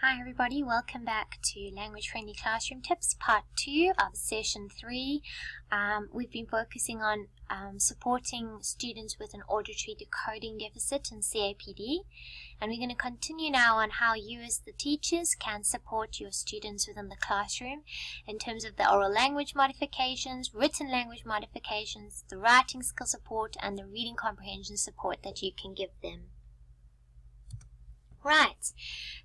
Hi everybody, welcome back to Language Friendly Classroom Tips, part 2 of session 3. We've been focusing on supporting students with an auditory decoding deficit in CAPD, and we're going to continue now on how you as the teachers can support your students within the classroom in terms of the oral language modifications, written language modifications, the writing skill support, and the reading comprehension support that you can give them. Right,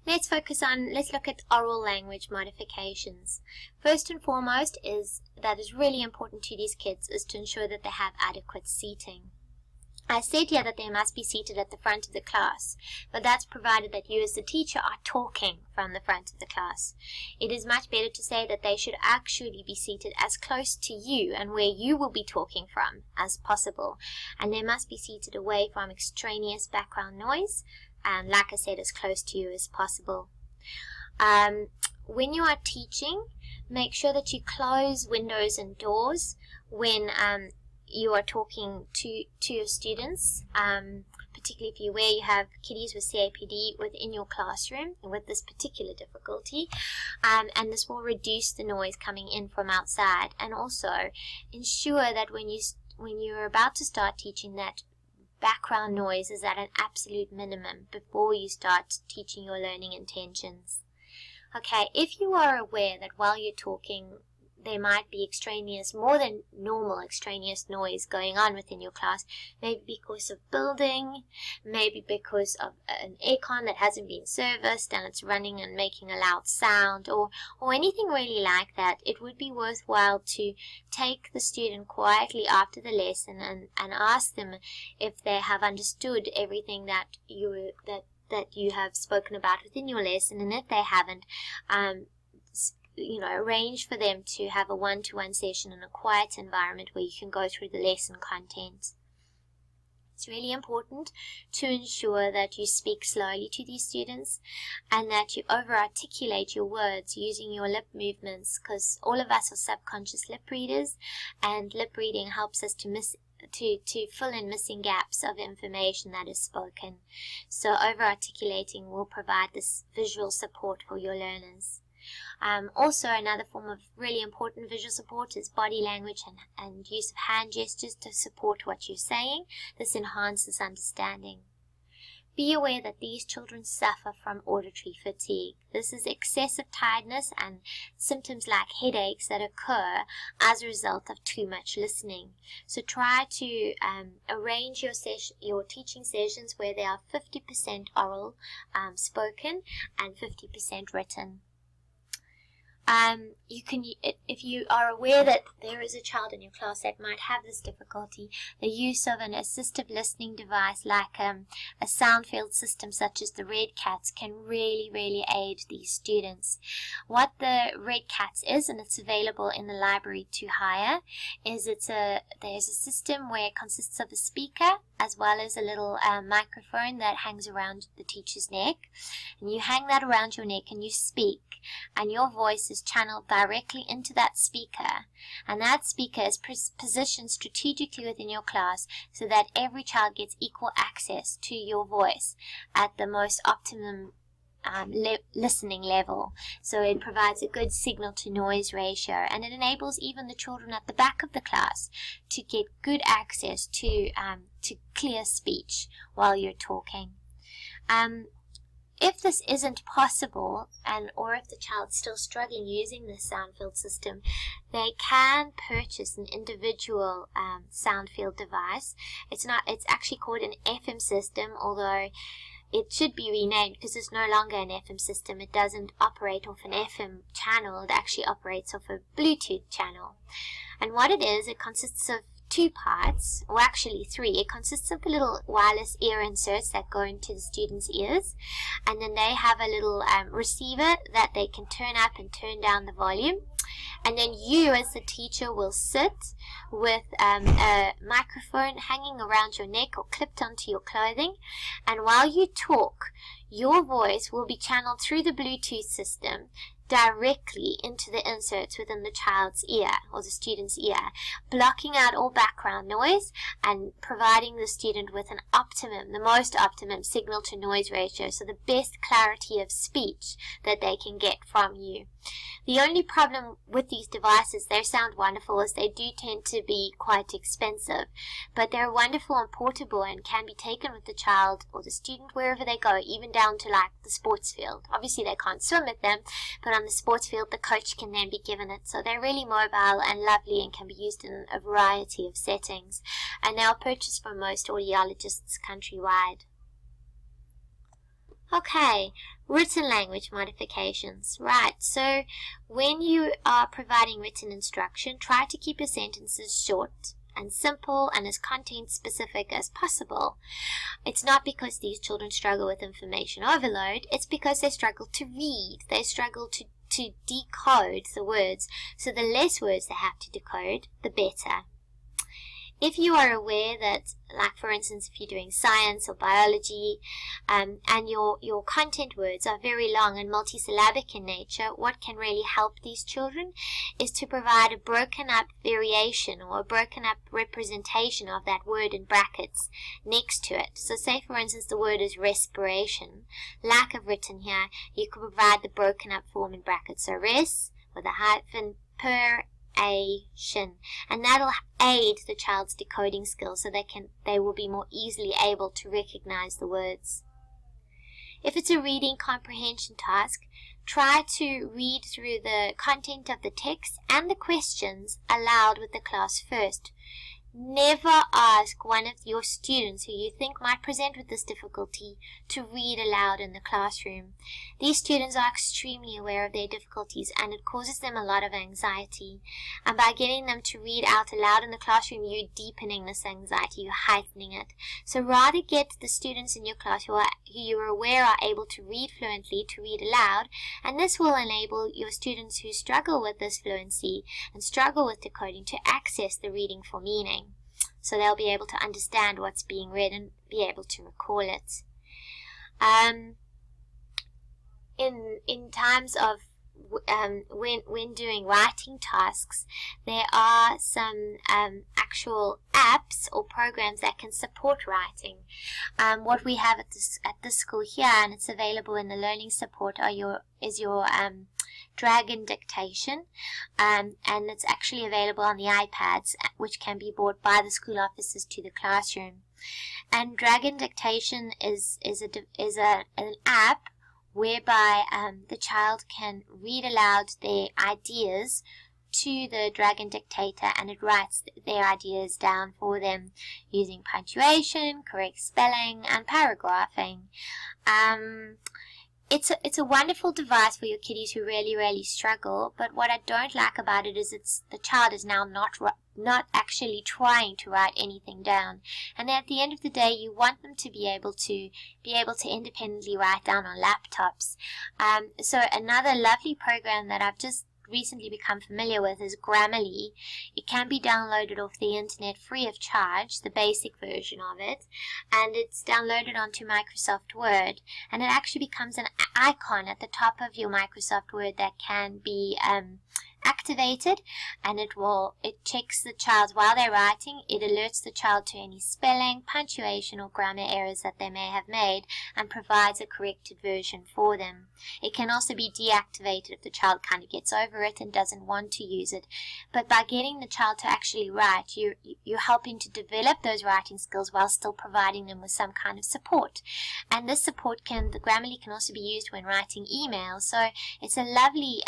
let's look at oral language modifications. First and foremost that is really important to these kids is to ensure that they have adequate seating. I said here that they must be seated at the front of the class, but that's provided that you as the teacher are talking from the front of the class. It is much better to say that they should actually be seated as close to you and where you will be talking from as possible, and they must be seated away from extraneous background noise, and like I said, as close to you as possible. When you are teaching, make sure that you close windows and doors when you are talking to your students, particularly if you have kiddies with CAPD within your classroom with this particular difficulty, and this will reduce the noise coming in from outside, and also ensure that when you're about to start teaching, that background noise is at an absolute minimum before you start teaching your learning intentions. Okay, if you are aware that while you're talking there might be more than normal extraneous noise going on within your class, maybe because of building, maybe because of an aircon that hasn't been serviced and it's running and making a loud sound, or anything really like that, it would be worthwhile to take the student quietly after the lesson and ask them if they have understood everything that you have spoken about within your lesson, and if they haven't, arrange for them to have a one-to-one session in a quiet environment where you can go through the lesson content. It's really important to ensure that you speak slowly to these students and that you over-articulate your words using your lip movements, because all of us are subconscious lip readers, and lip reading helps us to fill in missing gaps of information that is spoken. So over-articulating will provide this visual support for your learners. Also, another form of really important visual support is body language and use of hand gestures to support what you're saying. This enhances understanding. Be aware that these children suffer from auditory fatigue. This is excessive tiredness and symptoms like headaches that occur as a result of too much listening. So try to arrange your teaching sessions where they are 50% oral spoken and 50% written. If you are aware that there is a child in your class that might have this difficulty, the use of an assistive listening device like a sound field system such as the Red Cats can really aid these students. What the Red Cats is, and it's available in the library to hire, is there's a system where it consists of a speaker as well as a little microphone that hangs around the teacher's neck, and you hang that around your neck and you speak, and your voice is channeled directly into that speaker, and that speaker is positioned strategically within your class so that every child gets equal access to your voice at the most optimum listening level. So it provides a good signal to noise ratio, and it enables even the children at the back of the class to get good access to clear speech while you're talking. If this isn't possible, or if the child's still struggling using the sound field system, they can purchase an individual sound field device. It's actually called an FM system, although it should be renamed because it's no longer an FM system. It doesn't operate off an FM channel. It actually operates off a Bluetooth channel. And what it is, it consists of two parts, or actually three. It consists of the little wireless ear inserts that go into the students' ears, and then they have a little receiver that they can turn up and turn down the volume. And then you as the teacher will sit with a microphone hanging around your neck or clipped onto your clothing, and while you talk, your voice will be channeled through the Bluetooth system directly into the inserts within the child's ear or the student's ear, blocking out all background noise and providing the student with an optimum, the most optimum signal to noise ratio, so the best clarity of speech that they can get from you. The only problem with these devices, they sound wonderful, is they do tend to be quite expensive, but they're wonderful and portable and can be taken with the child or the student wherever they go, even down to like the sports field. Obviously they can't swim with them, but on the sports field the coach can then be given it. So they're really mobile and lovely and can be used in a variety of settings, and they are purchased from most audiologists countrywide. Okay, written language modifications. Right, so when you are providing written instruction, try to keep your sentences short and simple and as content specific as possible. It's not because these children struggle with information overload, it's because they struggle to read. They struggle to decode the words, so the less words they have to decode, the better. If you are aware that, like for instance, if you're doing science or biology, and your content words are very long and multisyllabic in nature, what can really help these children is to provide a broken up variation or a broken up representation of that word in brackets next to it. So say for instance the word is respiration, like I've written here, you could provide the broken up form in brackets. So res with a hyphen, per, and that'll aid the child's decoding skills so they will be more easily able to recognize the words. If it's a reading comprehension task, try to read through the content of the text and the questions aloud with the class first. Never ask one of your students who you think might present with this difficulty to read aloud in the classroom. These students are extremely aware of their difficulties and it causes them a lot of anxiety. And by getting them to read out aloud in the classroom, you're deepening this anxiety, you're heightening it. So rather get the students in your class who you are aware are able to read fluently to read aloud, and this will enable your students who struggle with this fluency and struggle with decoding to access the reading for meaning. So they'll be able to understand what's being read and be able to recall it. In times of when doing writing tasks, there are some actual apps or programs that can support writing. What we have at this school here, and it's available in the learning support, is your Dragon Dictation, and it's actually available on the iPads, which can be bought by the school officers to the classroom. And Dragon Dictation is an app whereby the child can read aloud their ideas to the Dragon Dictator, and it writes their ideas down for them using punctuation, correct spelling, and paragraphing. It's a wonderful device for your kiddies who really struggle, but what I don't like about it is the child is now not actually trying to write anything down, and at the end of the day you want them to be able to independently write down on laptops. So another lovely program that I've just recently become familiar with is Grammarly. It can be downloaded off the internet free of charge, the basic version of it, and it's downloaded onto Microsoft Word, and it actually becomes an icon at the top of your Microsoft Word that can be activated, and it checks the child while they're writing. It alerts the child to any spelling, punctuation or grammar errors that they may have made and provides a corrected version for them. It can also be deactivated if the child kind of gets over it and doesn't want to use it. But by getting the child to actually write, you're helping to develop those writing skills while still providing them with some kind of support. And this support the Grammarly can also be used when writing emails. So it's a lovely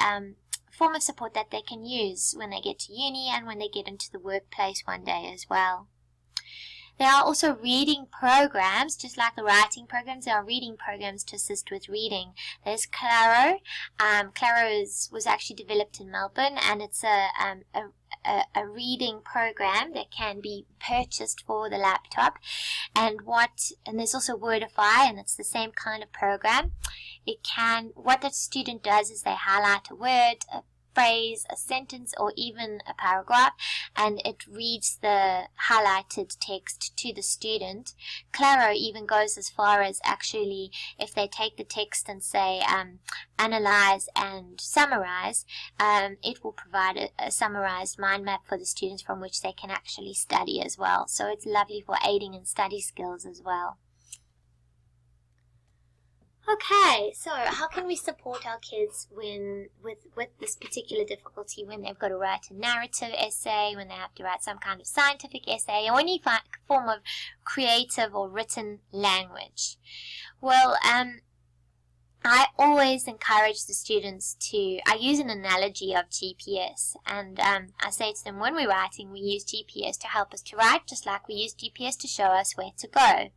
form of support that they can use when they get to uni and when they get into the workplace one day as well. There are also reading programs, just like the writing programs. There are reading programs to assist with reading. There's Claro. Claro was actually developed in Melbourne, and it's a reading program that can be purchased for the laptop. And there's also Wordify, and it's the same kind of program. What the student does is they highlight a word, phrase, a sentence, or even a paragraph, and it reads the highlighted text to the student. Claro even goes as far as actually, if they take the text and say analyze and summarize, it will provide a summarized mind map for the students from which they can actually study as well. So it's lovely for aiding in study skills as well. Okay, so how can we support our kids with this particular difficulty when they've got to write a narrative essay, when they have to write some kind of scientific essay, or any form of creative or written language? Well, I always encourage the students to, I use an analogy of GPS, and I say to them, when we're writing, we use GPS to help us to write, just like we use GPS to show us where to go.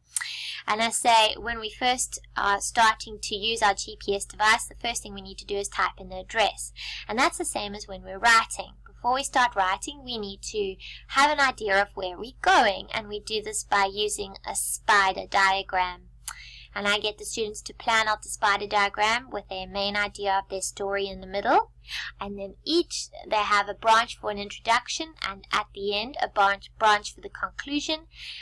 And I say, when we first are starting to use our GPS device, the first thing we need to do is type in the address. And that's the same as when we're writing. Before we start writing, we need to have an idea of where we're going, and we do this by using a spider diagram. And I get the students to plan out the spider diagram with their main idea of their story in the middle. And then they have a branch for an introduction, and at the end a branch for the conclusion.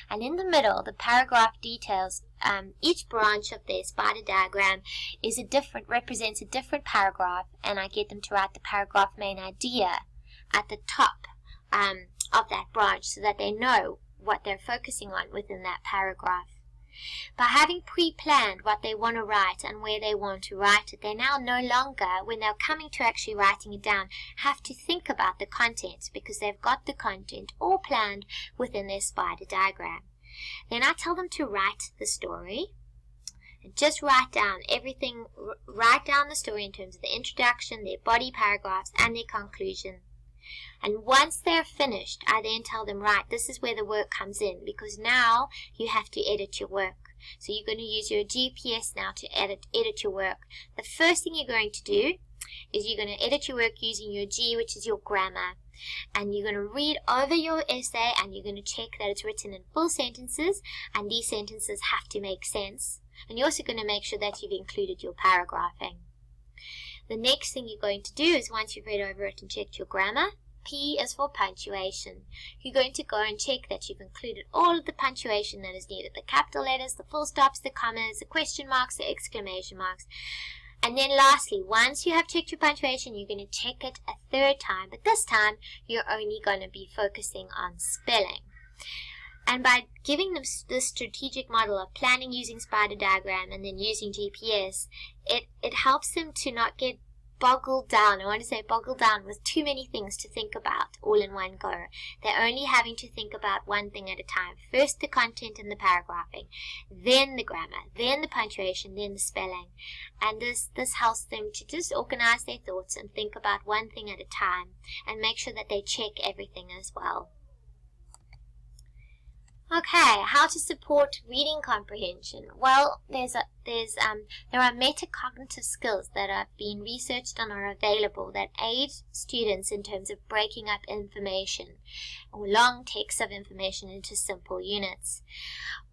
And in the middle, the paragraph details. Each branch of their spider diagram represents a different paragraph, and I get them to write the paragraph main idea at the top of that branch, so that they know what they're focusing on within that paragraph. By having pre-planned what they want to write and where they want to write it, they now no longer, when they're coming to actually writing it down, have to think about the content, because they've got the content all planned within their spider diagram. Then I tell them to write the story, and just write down everything, write down the story in terms of the introduction, their body paragraphs, and their conclusion. And once they're finished, I then tell them, right, this is where the work comes in, because now you have to edit your work. So you're going to use your GPS now to edit your work. The first thing you're going to do is you're going to edit your work using your G, which is your grammar. And you're going to read over your essay, and you're going to check that it's written in full sentences, and these sentences have to make sense. And you're also going to make sure that you've included your paragraphing. The next thing you're going to do is, once you've read over it and checked your grammar, P is for punctuation. You're going to go and check that you've included all of the punctuation that is needed. The capital letters, the full stops, the commas, the question marks, the exclamation marks. And then lastly, once you have checked your punctuation, you're going to check it a third time. But this time, you're only going to be focusing on spelling. And by giving them this strategic model of planning using spider diagram and then using GPS, it helps them to not get boggled down. I want to say boggled down with too many things to think about all in one go. They're only having to think about one thing at a time. First the content and the paragraphing, then the grammar, then the punctuation, then the spelling. And this helps them to just organize their thoughts and think about one thing at a time, and make sure that they check everything as well. Okay, how to support reading comprehension? Well, there are metacognitive skills that have been researched and are available that aid students in terms of breaking up information or long texts of information into simple units.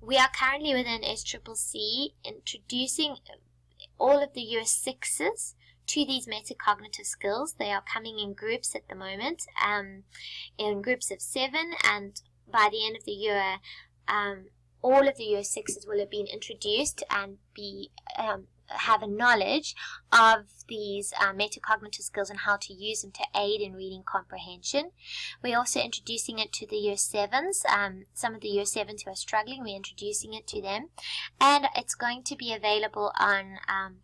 We are currently within SCCC introducing all of the year 6s to these metacognitive skills. They are coming in groups at the moment, in groups of 7, and by the end of the year, all of the year 6s will have been introduced and have a knowledge of these metacognitive skills and how to use them to aid in reading comprehension. We're also introducing it to the year 7s. Some of the year 7s who are struggling, we're introducing it to them. And it's going to be available on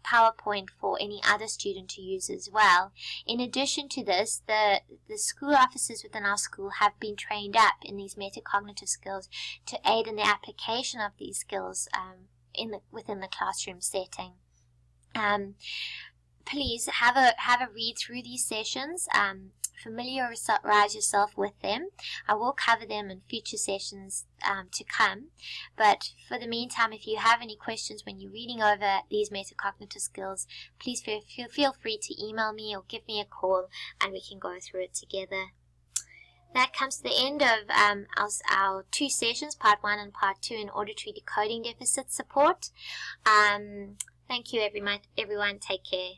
PowerPoint for any other student to use as well. In addition to this, the school officers within our school have been trained up in these metacognitive skills to aid in the application of these skills within the classroom setting. Please have a read through these sessions, familiarize yourself with them. I will cover them in future sessions to come, but for the meantime, if you have any questions when you're reading over these metacognitive skills, please feel free to email me or give me a call, and we can go through it together. That comes to the end of our 2 sessions, part 1 and part 2, in auditory decoding deficit support. Thank you, everyone. Take care.